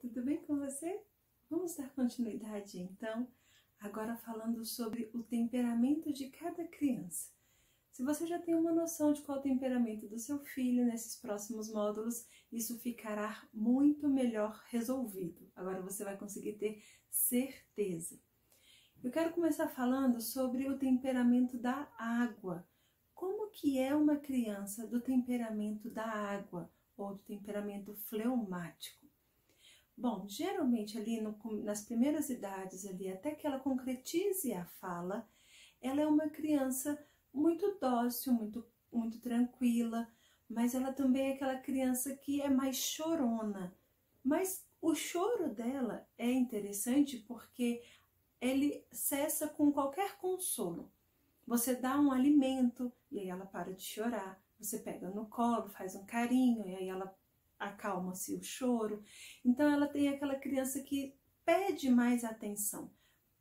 tudo bem com você? Vamos dar continuidade então, agora falando sobre o temperamento de cada criança. Se você já tem uma noção de qual é o temperamento do seu filho nesses próximos módulos, isso ficará muito melhor resolvido. Agora você vai conseguir ter certeza. Eu quero começar falando sobre o temperamento da água. Como que é uma criança do temperamento da água ou do temperamento fleumático? Bom, geralmente ali nas primeiras idades, ali, até que ela concretize a fala, ela é uma criança muito dócil, muito tranquila, mas ela também é aquela criança que é mais chorona. Mas o choro dela é interessante porque ele cessa com qualquer consolo. Você dá um alimento e aí ela para de chorar. Você pega no colo, faz um carinho e aí ela acalma-se o choro. Então ela tem aquela criança que pede mais atenção,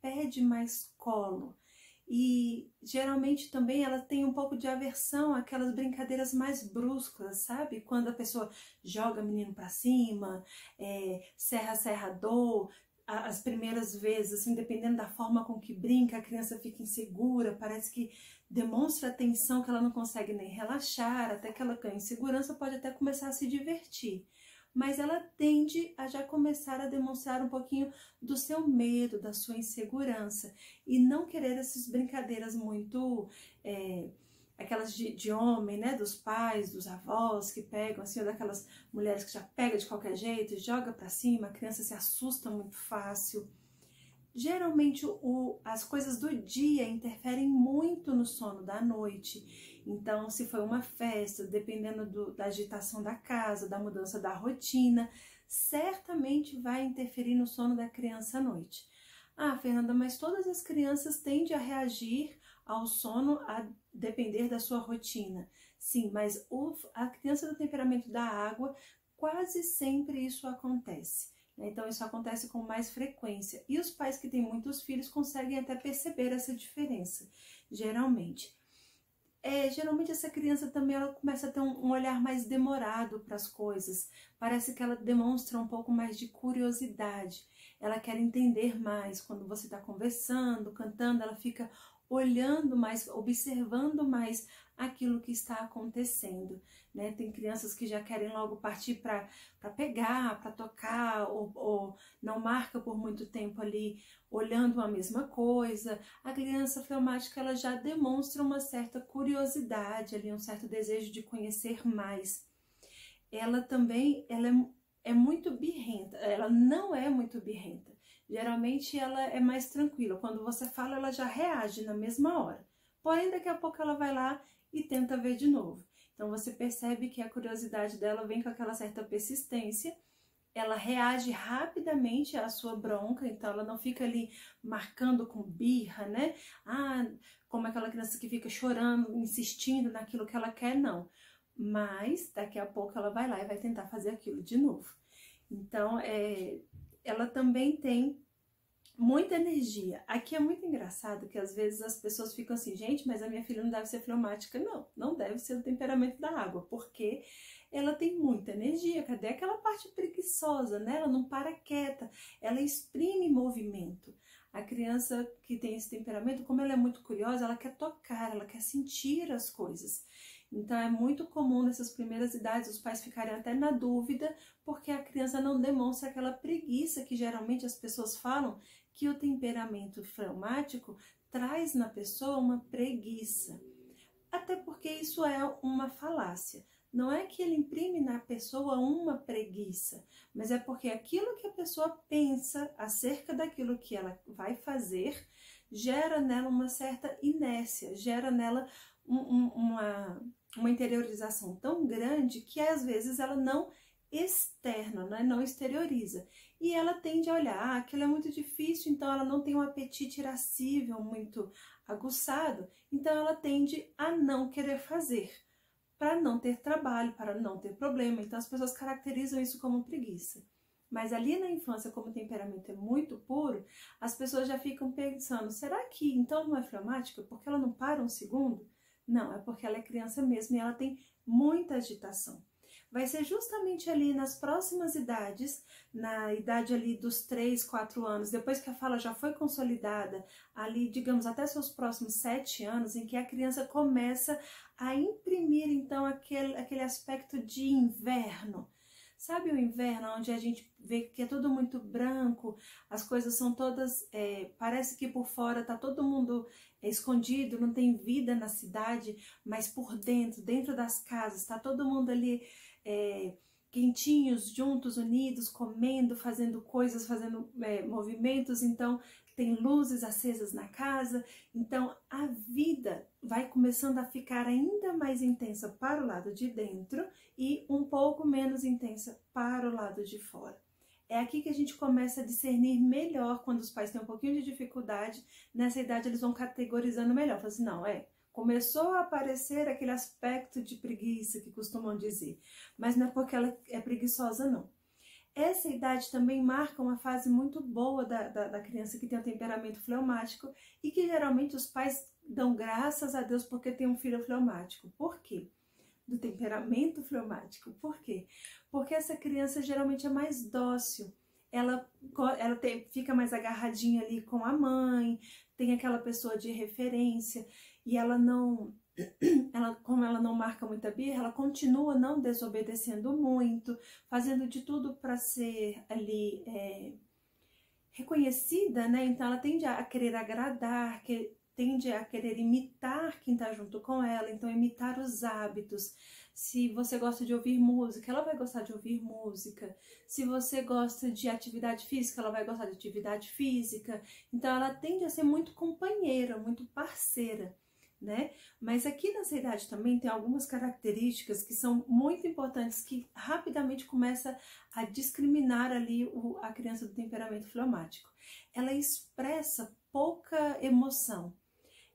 pede mais colo. E geralmente também ela tem um pouco de aversão àquelas brincadeiras mais bruscas, sabe? Quando a pessoa joga o menino para cima, serra-serrador. As primeiras vezes, assim, dependendo da forma com que brinca, a criança fica insegura, parece que demonstra atenção que ela não consegue nem relaxar, até que ela ganha insegurança, pode até começar a se divertir. Mas ela tende a já começar a demonstrar um pouquinho do seu medo, da sua insegurança, e não querer essas brincadeiras muito... aquelas de homem, né, dos pais, dos avós que pegam, assim, ou daquelas mulheres que já pegam de qualquer jeito, joga para cima, a criança se assusta muito fácil. Geralmente as coisas do dia interferem muito no sono da noite. Então, se foi uma festa, dependendo da agitação da casa, da mudança da rotina, certamente vai interferir no sono da criança à noite. Ah, Fernanda, mas todas as crianças tendem a reagir ao sono a depender da sua rotina. Sim, mas a criança do temperamento da água, quase sempre isso acontece. Então isso acontece com mais frequência. E os pais que têm muitos filhos conseguem até perceber essa diferença, geralmente. Geralmente essa criança também ela começa a ter um olhar mais demorado para as coisas. Parece que ela demonstra um pouco mais de curiosidade. Ela quer entender mais. Quando você está conversando, cantando, ela fica olhando mais, observando mais aquilo que está acontecendo, né? Tem crianças que já querem logo partir para pegar, para tocar, ou não marca por muito tempo ali olhando a mesma coisa. A criança fleumática ela já demonstra uma certa curiosidade, ali, um certo desejo de conhecer mais. Ela também é muito birrenta, ela não é muito birrenta. Geralmente ela é mais tranquila, quando você fala ela já reage na mesma hora. Porém daqui a pouco ela vai lá e tenta ver de novo. Então você percebe que a curiosidade dela vem com aquela certa persistência. Ela reage rapidamente à sua bronca, então ela não fica ali marcando com birra, né? Como aquela criança que fica chorando, insistindo naquilo que ela quer, não. Mas daqui a pouco ela vai lá e vai tentar fazer aquilo de novo. Então, ela também tem muita energia. Aqui é muito engraçado que às vezes as pessoas ficam assim, gente, mas a minha filha não deve ser fleumática. Não, não deve ser o temperamento da água, porque ela tem muita energia. Cadê aquela parte preguiçosa, né? Ela não para quieta, ela exprime movimento. A criança que tem esse temperamento, como ela é muito curiosa, ela quer tocar, ela quer sentir as coisas. Então é muito comum nessas primeiras idades os pais ficarem até na dúvida, porque a criança não demonstra aquela preguiça que geralmente as pessoas falam que o temperamento fleumático traz na pessoa uma preguiça. Até porque isso é uma falácia. Não é que ele imprime na pessoa uma preguiça, mas é porque aquilo que a pessoa pensa acerca daquilo que ela vai fazer gera nela uma certa inércia, gera nela uma interiorização tão grande que às vezes ela não externa, né? Não exterioriza. E ela tende a olhar, aquilo é muito difícil, então ela não tem um apetite irascível muito aguçado, então ela tende a não querer fazer, para não ter trabalho, para não ter problema. Então as pessoas caracterizam isso como preguiça. Mas ali na infância, como o temperamento é muito puro, as pessoas já ficam pensando, será que então não é fleumática? Porque ela não para um segundo? Não, é porque ela é criança mesmo e ela tem muita agitação. vai ser justamente ali nas próximas idades, na idade ali dos 3, 4 anos, depois que a fala já foi consolidada, ali, digamos, até seus próximos 7 anos, em que a criança começa a imprimir, então, aquele aspecto de inverno. Sabe o inverno, onde a gente vê que é tudo muito branco, as coisas são todas, parece que por fora tá todo mundo escondido, não tem vida na cidade, mas por dentro, dentro das casas, tá todo mundo ali quentinhos, juntos, unidos, comendo, fazendo coisas, fazendo movimentos, então tem luzes acesas na casa, então a vida vai começando a ficar ainda mais intensa para o lado de dentro e um pouco menos intensa para o lado de fora. É aqui que a gente começa a discernir melhor quando os pais têm um pouquinho de dificuldade. Nessa idade eles vão categorizando melhor, falam assim, não, começou a aparecer aquele aspecto de preguiça que costumam dizer, mas não é porque ela é preguiçosa, não. Essa idade também marca uma fase muito boa da criança que tem um temperamento fleumático e que geralmente os pais dão graças a Deus porque tem um filho fleumático. Por quê? Do temperamento fleumático. Por quê? Porque essa criança geralmente é mais dócil, ela fica mais agarradinha ali com a mãe, tem aquela pessoa de referência e como ela não marca muita birra, ela continua não desobedecendo muito, fazendo de tudo para ser ali reconhecida, né? Então ela tende a querer agradar, tende a querer imitar quem está junto com ela, então imitar os hábitos. Se você gosta de ouvir música, ela vai gostar de ouvir música. Se você gosta de atividade física, ela vai gostar de atividade física. Então ela tende a ser muito companheira, muito parceira, né? Mas aqui nessa idade também tem algumas características que são muito importantes, que rapidamente começa a discriminar ali a criança do temperamento fleumático. Ela expressa pouca emoção.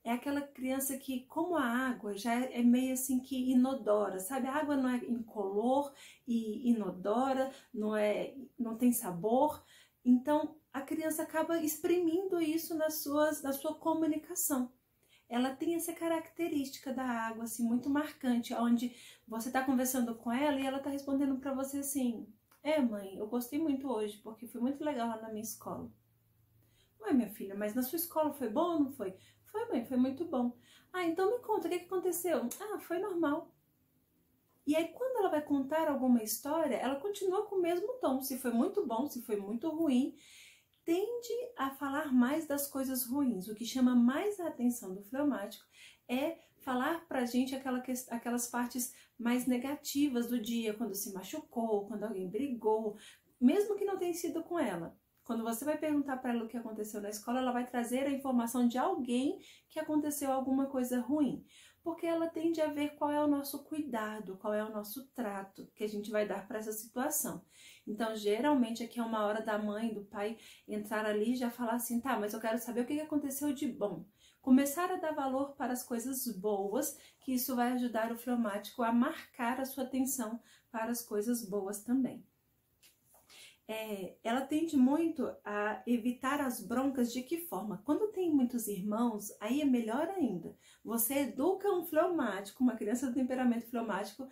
É aquela criança que, como a água, já é meio assim que inodora, sabe? A água não é incolor e inodora, não tem sabor. Então, a criança acaba exprimindo isso na sua comunicação. Ela tem essa característica da água, assim, muito marcante, onde você está conversando com ela e ela está respondendo para você assim, mãe, eu gostei muito hoje, porque foi muito legal lá na minha escola. Ué, minha filha, mas na sua escola foi bom ou não foi? Foi, mãe, foi muito bom. Ah, então me conta, o que aconteceu? Ah, foi normal. E aí, quando ela vai contar alguma história, ela continua com o mesmo tom. Se foi muito bom, se foi muito ruim, tende a falar mais das coisas ruins. O que chama mais a atenção do fleumático é falar pra gente aquelas partes mais negativas do dia, quando se machucou, quando alguém brigou, mesmo que não tenha sido com ela. Quando você vai perguntar para ela o que aconteceu na escola, ela vai trazer a informação de alguém que aconteceu alguma coisa ruim. Porque ela tende a ver qual é o nosso cuidado, qual é o nosso trato que a gente vai dar para essa situação. Então, geralmente, aqui é uma hora da mãe, do pai entrar ali e já falar assim, tá, mas eu quero saber o que aconteceu de bom. Começar a dar valor para as coisas boas, que isso vai ajudar o fleumático a marcar a sua atenção para as coisas boas também. Ela tende muito a evitar as broncas. De que forma? Quando tem muitos irmãos, aí é melhor ainda. Você educa um fleumático, uma criança do temperamento fleumático,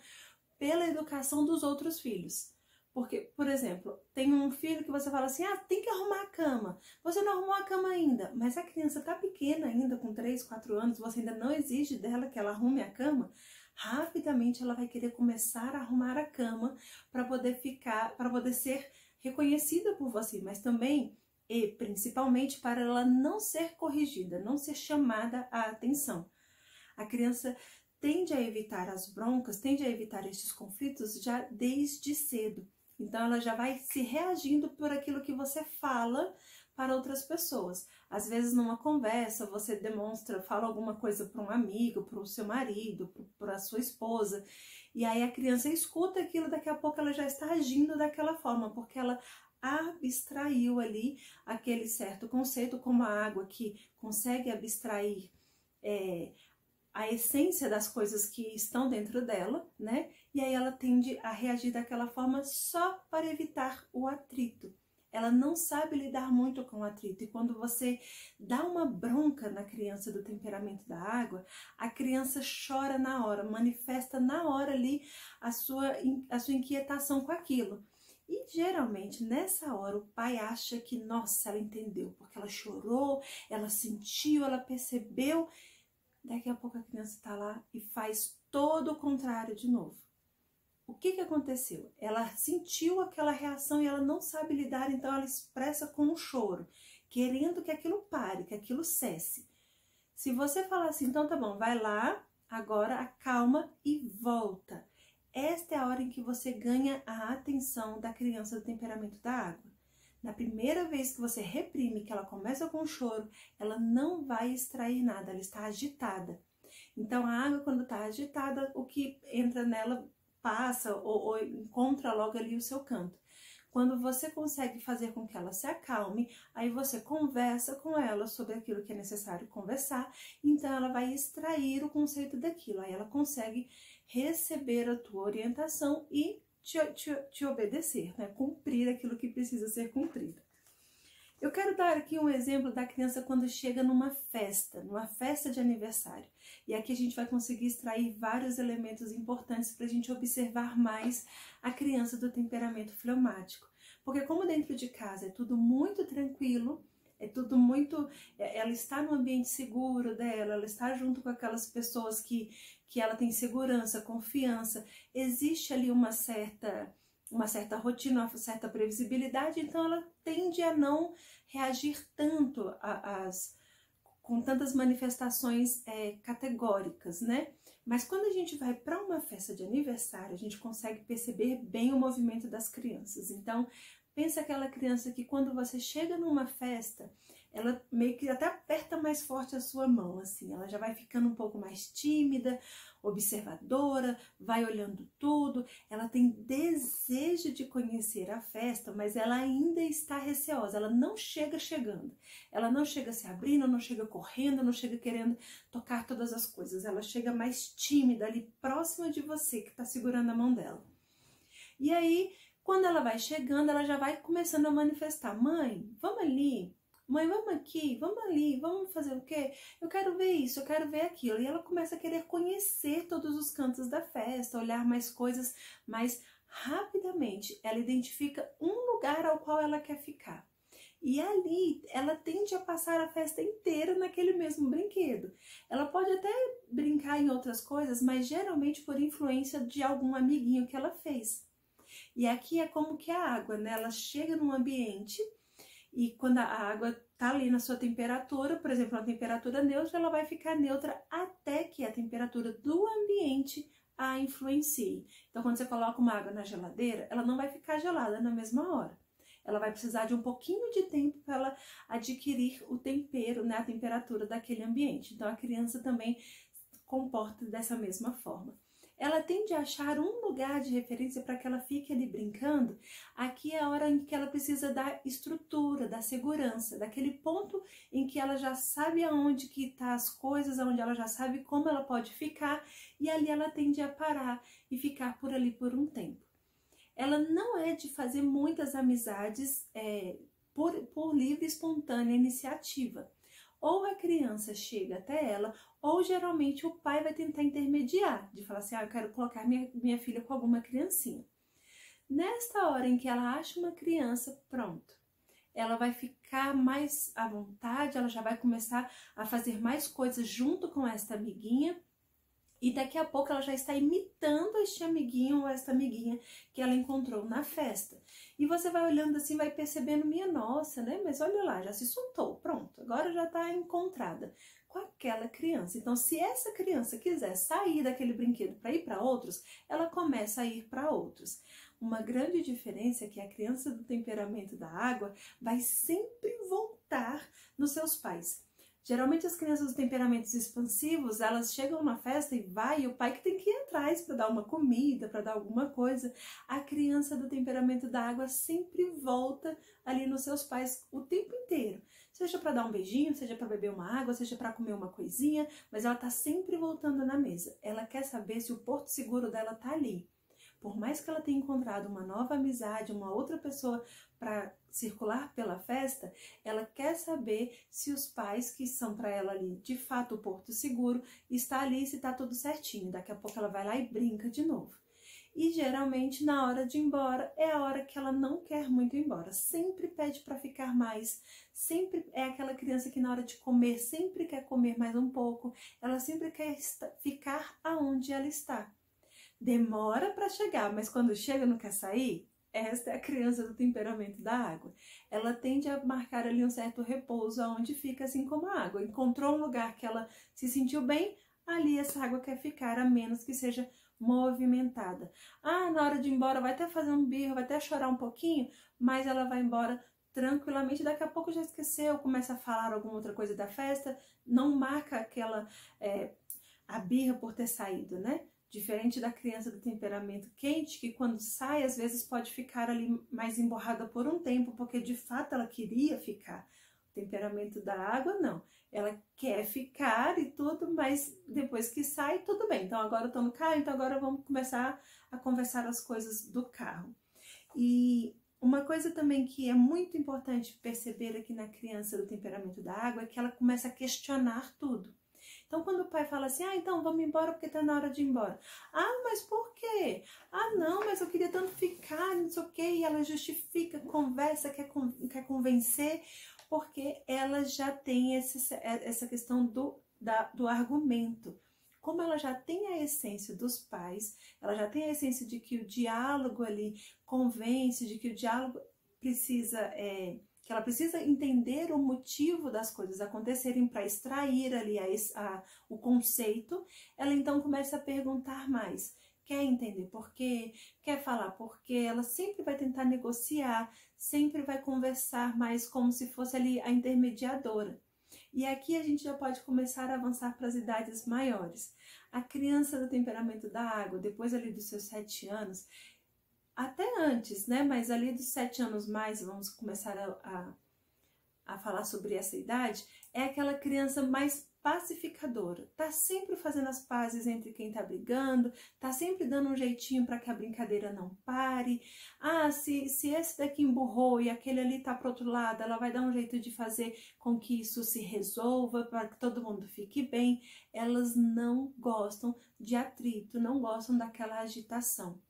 pela educação dos outros filhos. Porque, por exemplo, tem um filho que você fala assim, tem que arrumar a cama. Você não arrumou a cama ainda, mas a criança está pequena ainda, com 3, 4 anos, você ainda não exige dela que ela arrume a cama. Rapidamente ela vai querer começar a arrumar a cama para poder ser reconhecida por você, mas também e principalmente para ela não ser corrigida, não ser chamada a atenção. A criança tende a evitar as broncas, tende a evitar estes conflitos já desde cedo. Então ela já vai se reagindo por aquilo que você fala para outras pessoas. Às vezes numa conversa você fala alguma coisa para um amigo, para o seu marido, para a sua esposa, e aí a criança escuta aquilo, daqui a pouco ela já está agindo daquela forma, porque ela abstraiu ali aquele certo conceito, como a água que consegue abstrair a essência das coisas que estão dentro dela, né? E aí ela tende a reagir daquela forma só para evitar o atrito. Ela não sabe lidar muito com o atrito. E quando você dá uma bronca na criança do temperamento da água, a criança chora na hora, manifesta na hora ali a sua inquietação com aquilo. E geralmente nessa hora o pai acha que, nossa, ela entendeu, porque ela chorou, ela sentiu, ela percebeu. Daqui a pouco a criança está lá e faz todo o contrário de novo. O que aconteceu? Ela sentiu aquela reação e ela não sabe lidar, então ela expressa com um choro, querendo que aquilo pare, que aquilo cesse. Se você falar assim, então tá bom, vai lá, agora acalma e volta. Esta é a hora em que você ganha a atenção da criança do temperamento da água. Na primeira vez que você reprime, que ela começa com choro, ela não vai extrair nada, ela está agitada. Então a água, quando está agitada, o que entra nela passa ou encontra logo ali o seu canto. Quando você consegue fazer com que ela se acalme, aí você conversa com ela sobre aquilo que é necessário conversar, então ela vai extrair o conceito daquilo, aí ela consegue receber a tua orientação e te obedecer, né? Cumprir aquilo que precisa ser cumprido. Eu quero dar aqui um exemplo da criança quando chega numa festa de aniversário. E aqui a gente vai conseguir extrair vários elementos importantes para a gente observar mais a criança do temperamento fleumático. Porque como dentro de casa é tudo muito tranquilo, é tudo muito... Ela está no ambiente seguro dela, ela está junto com aquelas pessoas que ela tem segurança, confiança. Existe ali uma certa rotina, uma certa previsibilidade, então ela tende a não reagir tanto com tantas manifestações categóricas, né? Mas quando a gente vai para uma festa de aniversário, a gente consegue perceber bem o movimento das crianças. Então, pensa aquela criança que quando você chega numa festa, ela meio que até aperta mais forte a sua mão, assim, ela já vai ficando um pouco mais tímida, observadora, vai olhando tudo, ela tem desejo de conhecer a festa, mas ela ainda está receosa, ela não chega chegando, ela não chega se abrindo, não chega correndo, não chega querendo tocar todas as coisas, ela chega mais tímida ali próxima de você que está segurando a mão dela. E aí, quando ela vai chegando, ela já vai começando a manifestar, mãe, vamos ali, mãe, vamos aqui, vamos ali, vamos fazer o quê? Eu quero ver isso, eu quero ver aquilo. E ela começa a querer conhecer todos os cantos da festa, olhar mais coisas, mas rapidamente ela identifica um lugar ao qual ela quer ficar. E ali ela tende a passar a festa inteira naquele mesmo brinquedo. Ela pode até brincar em outras coisas, mas geralmente por influência de algum amiguinho que ela fez. E aqui é como que a água, né? Ela chega num ambiente e quando a água está ali na sua temperatura, por exemplo, na temperatura neutra, ela vai ficar neutra até que a temperatura do ambiente a influencie. Então, quando você coloca uma água na geladeira, ela não vai ficar gelada na mesma hora. Ela vai precisar de um pouquinho de tempo para ela adquirir o tempero, né, a temperatura daquele ambiente. Então, a criança também comporta dessa mesma forma. Ela tende a achar um lugar de referência para que ela fique ali brincando. Aqui é a hora em que ela precisa da estrutura, da segurança, daquele ponto em que ela já sabe aonde que tá as coisas, aonde ela já sabe como ela pode ficar, e ali ela tende a parar e ficar por ali por um tempo. Ela não é de fazer muitas amizades por livre e espontânea iniciativa. Ou a criança chega até ela, ou geralmente o pai vai tentar intermediar, de falar assim, eu quero colocar minha filha com alguma criancinha. Nesta hora em que ela acha uma criança, pronto, ela vai ficar mais à vontade, ela já vai começar a fazer mais coisas junto com esta amiguinha, e daqui a pouco ela já está imitando este amiguinho ou esta amiguinha que ela encontrou na festa. E você vai olhando assim, vai percebendo, minha nossa, né? Mas olha lá, já se soltou, pronto, agora já está encontrada com aquela criança. Então, se essa criança quiser sair daquele brinquedo para ir para outros, ela começa a ir para outros. Uma grande diferença é que a criança do temperamento da água vai sempre voltar nos seus pais. Geralmente as crianças dos temperamentos expansivos, elas chegam na festa e o pai que tem que ir atrás para dar uma comida, para dar alguma coisa. A criança do temperamento da água sempre volta ali nos seus pais o tempo inteiro. Seja para dar um beijinho, seja para beber uma água, seja para comer uma coisinha, mas ela está sempre voltando na mesa. Ela quer saber se o porto seguro dela está ali. Por mais que ela tenha encontrado uma nova amizade, uma outra pessoa para circular pela festa, ela quer saber se os pais, que são para ela ali de fato o porto seguro, está ali, se está tudo certinho. Daqui a pouco ela vai lá e brinca de novo. E geralmente na hora de ir embora é a hora que ela não quer muito ir embora, sempre pede para ficar mais, sempre é aquela criança que na hora de comer sempre quer comer mais um pouco, ela sempre quer ficar aonde ela está. Demora para chegar, mas quando chega não quer sair. Esta é a criança do temperamento da água. Ela tende a marcar ali um certo repouso, aonde fica assim como a água. Encontrou um lugar que ela se sentiu bem, ali essa água quer ficar, a menos que seja movimentada. Ah, na hora de ir embora vai até fazer um birro, vai até chorar um pouquinho, mas ela vai embora tranquilamente, daqui a pouco já esqueceu, começa a falar alguma outra coisa da festa, não marca aquela a birra por ter saído, né? Diferente da criança do temperamento quente, que quando sai, às vezes pode ficar ali mais emborrada por um tempo, porque de fato ela queria ficar. O temperamento da água, não. Ela quer ficar e tudo, mas depois que sai, tudo bem. Então agora eu tô no carro, então agora vamos começar a conversar as coisas do carro. E uma coisa também que é muito importante perceber aqui na criança do temperamento da água é que ela começa a questionar tudo. Então, quando o pai fala assim, então vamos embora porque tá na hora de ir embora. Ah, mas por quê? Ah, não, mas eu queria tanto ficar, não sei o quê. E ela justifica, conversa, quer convencer, porque ela já tem essa questão do argumento. Como ela já tem a essência dos pais, ela já tem a essência de que o diálogo ali convence, de que o diálogo precisa... que ela precisa entender o motivo das coisas acontecerem para extrair ali o conceito, ela então começa a perguntar mais. Quer entender por quê? Quer falar por quê? Ela sempre vai tentar negociar, sempre vai conversar mais como se fosse ali a intermediadora. E aqui a gente já pode começar a avançar para as idades maiores. A criança do temperamento da água, depois ali dos seus 7 anos, até antes, né? Mas ali dos 7 anos mais, vamos começar a falar sobre essa idade, é aquela criança mais pacificadora. Tá sempre fazendo as pazes entre quem tá brigando, tá sempre dando um jeitinho para que a brincadeira não pare. Ah, se esse daqui emburrou e aquele ali tá pro outro lado, ela vai dar um jeito de fazer com que isso se resolva, para que todo mundo fique bem. Elas não gostam de atrito, não gostam daquela agitação.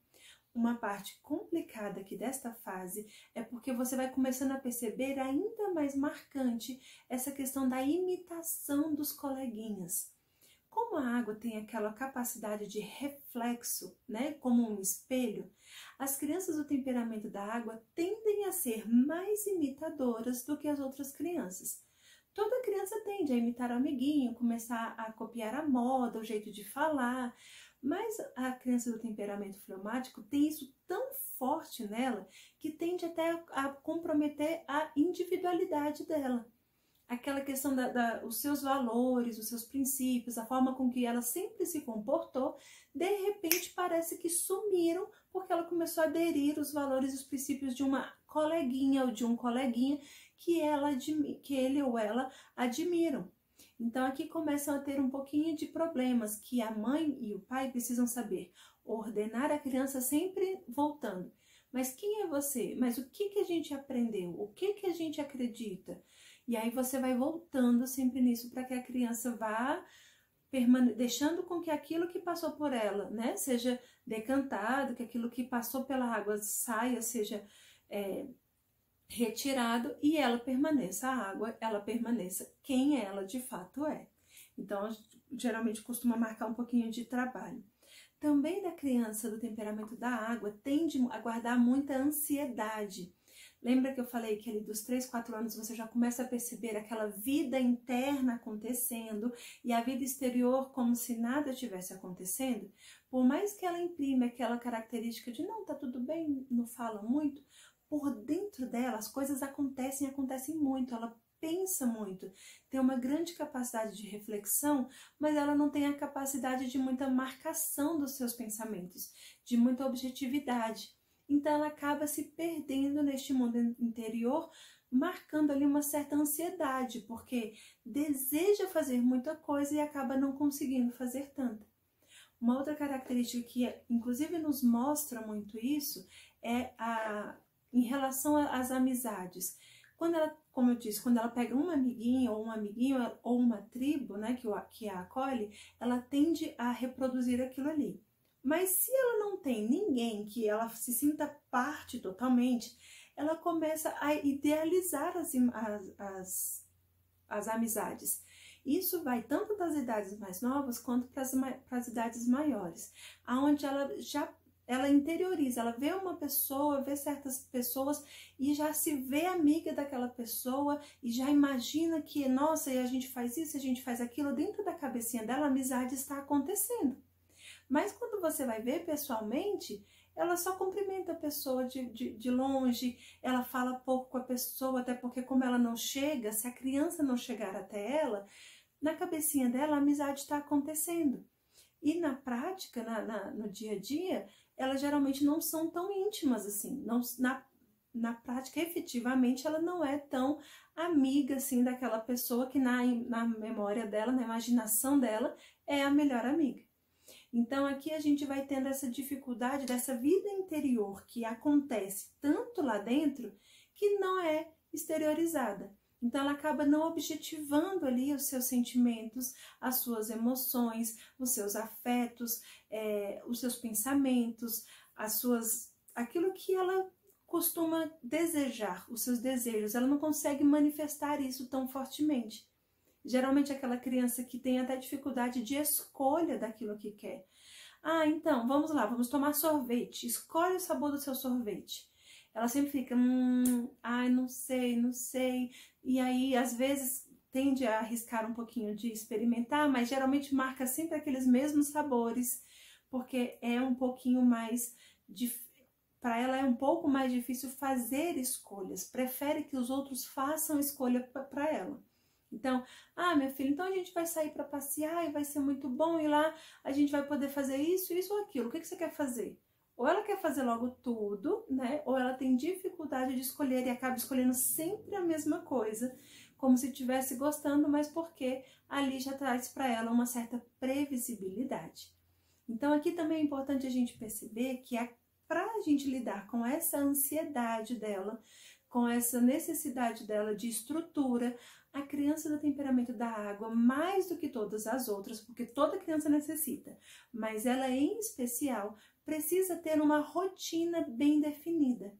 Uma parte complicada aqui desta fase é porque você vai começando a perceber ainda mais marcante essa questão da imitação dos coleguinhas. Como a água tem aquela capacidade de reflexo, né, como um espelho, as crianças do temperamento da água tendem a ser mais imitadoras do que as outras crianças. Toda criança tende a imitar o amiguinho, começar a copiar a moda, o jeito de falar, mas a criança do temperamento fleumático tem isso tão forte nela que tende até a comprometer a individualidade dela. Aquela questão os seus valores, os seus princípios, a forma com que ela sempre se comportou, de repente parece que sumiram porque ela começou a aderir os valores e os princípios de uma coleguinha ou de um coleguinha que ele ou ela admiram. Então aqui começam a ter um pouquinho de problemas que a mãe e o pai precisam saber. Ordenar a criança sempre voltando. Mas quem é você? Mas o que a gente aprendeu? O que a gente acredita? E aí você vai voltando sempre nisso para que a criança vá deixando com que aquilo que passou por ela, né, seja decantado, que aquilo que passou pela água saia, seja retirado e ela permaneça, a água, ela permaneça quem ela de fato é. Então, geralmente costuma marcar um pouquinho de trabalho. Também da criança do temperamento da água tende a guardar muita ansiedade. Lembra que eu falei que ali dos 3, 4 anos você já começa a perceber aquela vida interna acontecendo e a vida exterior como se nada tivesse acontecendo? Por mais que ela imprime aquela característica de não, tá tudo bem, não fala muito, por dentro dela as coisas acontecem muito, ela pensa muito, tem uma grande capacidade de reflexão, mas ela não tem a capacidade de muita marcação dos seus pensamentos, de muita objetividade. Então ela acaba se perdendo neste mundo interior, marcando ali uma certa ansiedade, porque deseja fazer muita coisa e acaba não conseguindo fazer tanta. Uma outra característica que inclusive nos mostra muito isso é em relação às amizades. Quando ela, como eu disse, quando ela pega uma amiguinha ou um amiguinho ou uma tribo, né, que a acolhe, ela tende a reproduzir aquilo ali. Mas se ela não tem ninguém que ela se sinta parte totalmente, ela começa a idealizar as amizades. Isso vai tanto das idades mais novas quanto para as idades maiores, aonde ela interioriza, ela vê uma pessoa, vê certas pessoas e já se vê amiga daquela pessoa e já imagina que, nossa, e a gente faz isso, a gente faz aquilo, dentro da cabecinha dela a amizade está acontecendo. Mas quando você vai ver pessoalmente, ela só cumprimenta a pessoa de longe, ela fala pouco com a pessoa, até porque como ela não chega, se a criança não chegar até ela, na cabecinha dela a amizade está acontecendo. E na prática, no dia a dia, elas geralmente não são tão íntimas assim. Na prática, efetivamente, ela não é tão amiga assim daquela pessoa que na memória dela, na imaginação dela, é a melhor amiga. Então aqui a gente vai tendo essa dificuldade dessa vida interior que acontece tanto lá dentro que não é exteriorizada. Então ela acaba não objetivando ali os seus sentimentos, as suas emoções, os seus afetos, os seus pensamentos, aquilo que ela costuma desejar, os seus desejos. Ela não consegue manifestar isso tão fortemente. Geralmente aquela criança que tem até dificuldade de escolha daquilo que quer. Ah, então, vamos lá, vamos tomar sorvete. Escolhe o sabor do seu sorvete. Ela sempre fica, ai, não sei. E aí, às vezes, tende a arriscar um pouquinho de experimentar, mas geralmente marca sempre aqueles mesmos sabores, porque é um pouquinho mais para ela é um pouco mais difícil fazer escolhas. Prefere que os outros façam escolha para ela. Então, minha filha, então a gente vai sair para passear e vai ser muito bom, e lá a gente vai poder fazer isso ou aquilo. O que você quer fazer? Ou ela quer fazer logo tudo, né? Ou ela tem dificuldade de escolher e acaba escolhendo sempre a mesma coisa, como se estivesse gostando, mas porque ali já traz para ela uma certa previsibilidade. Então aqui também é importante a gente perceber que para a gente lidar com essa ansiedade dela, com essa necessidade dela de estrutura, a criança do temperamento da água, mais do que todas as outras, porque toda criança necessita, mas ela em especial precisa ter uma rotina bem definida.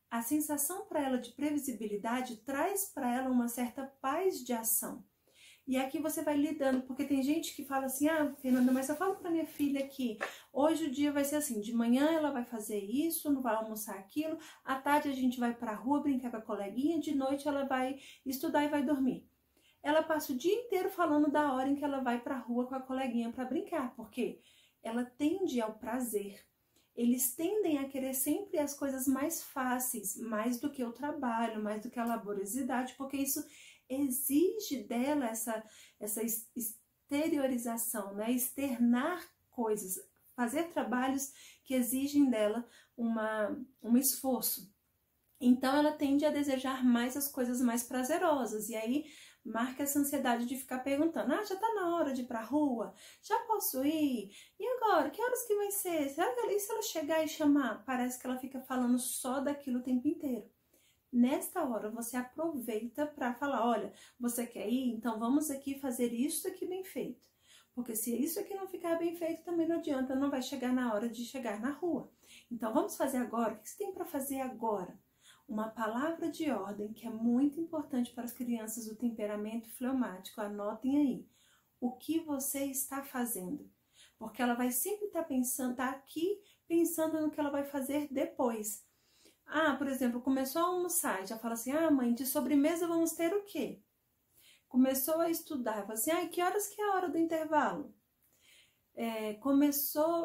A sensação para ela de previsibilidade traz para ela uma certa paz de ação. E aqui você vai lidando, porque tem gente que fala assim, Fernanda, mas eu falo para minha filha que hoje o dia vai ser assim, de manhã ela vai fazer isso, não vai almoçar aquilo, à tarde a gente vai para a rua brincar com a coleguinha, de noite ela vai estudar e vai dormir. Ela passa o dia inteiro falando da hora em que ela vai para a rua com a coleguinha para brincar, porque ela tende ao prazer. Eles tendem a querer sempre as coisas mais fáceis, mais do que o trabalho, mais do que a laboriosidade, porque isso exige dela essa exteriorização, né? Externar coisas, fazer trabalhos que exigem dela um esforço. Então ela tende a desejar mais as coisas mais prazerosas, e aí marca essa ansiedade de ficar perguntando, já tá na hora de ir pra rua? Já posso ir? E agora? Que horas que vai ser? E se ela chegar e chamar? Parece que ela fica falando só daquilo o tempo inteiro. Nesta hora você aproveita para falar, olha, você quer ir? Então vamos aqui fazer isso aqui bem feito. Porque se isso aqui não ficar bem feito, também não adianta, não vai chegar na hora de chegar na rua. Então vamos fazer agora, o que você tem para fazer agora? Uma palavra de ordem que é muito importante para as crianças do temperamento fleumático, anotem aí. O que você está fazendo? Porque ela vai sempre estar pensando, tá aqui pensando no que ela vai fazer depois. Por exemplo, começou a almoçar, já fala assim, mãe, de sobremesa vamos ter o quê? Começou a estudar, fala assim, que horas que é a hora do intervalo?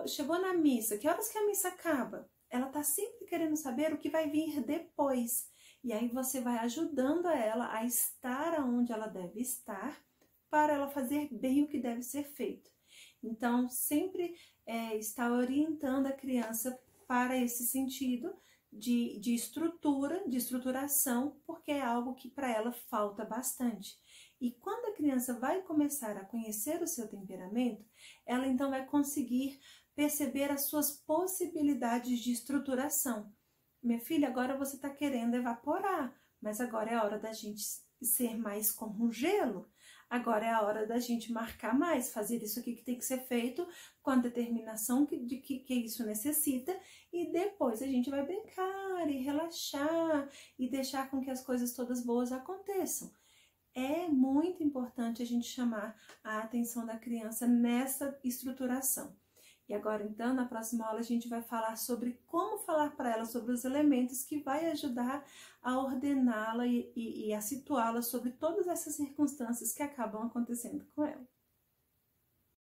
Chegou na missa, que horas que a missa acaba? Ela tá sempre querendo saber o que vai vir depois. E aí você vai ajudando ela a estar onde ela deve estar, para ela fazer bem o que deve ser feito. Então, sempre está orientando a criança para esse sentido, de estrutura, de estruturação, porque é algo que para ela falta bastante. E quando a criança vai começar a conhecer o seu temperamento, ela então vai conseguir perceber as suas possibilidades de estruturação. minha filha, agora você está querendo evaporar, mas agora é a hora da gente ser mais como um gelo. Agora é a hora da gente marcar mais, fazer isso aqui que tem que ser feito com a determinação que isso necessita, e depois a gente vai brincar e relaxar e deixar com que as coisas todas boas aconteçam. É muito importante a gente chamar a atenção da criança nessa estruturação. E agora, então, na próxima aula a gente vai falar sobre como falar para ela sobre os elementos que vai ajudar a ordená-la e a situá-la sobre todas essas circunstâncias que acabam acontecendo com ela.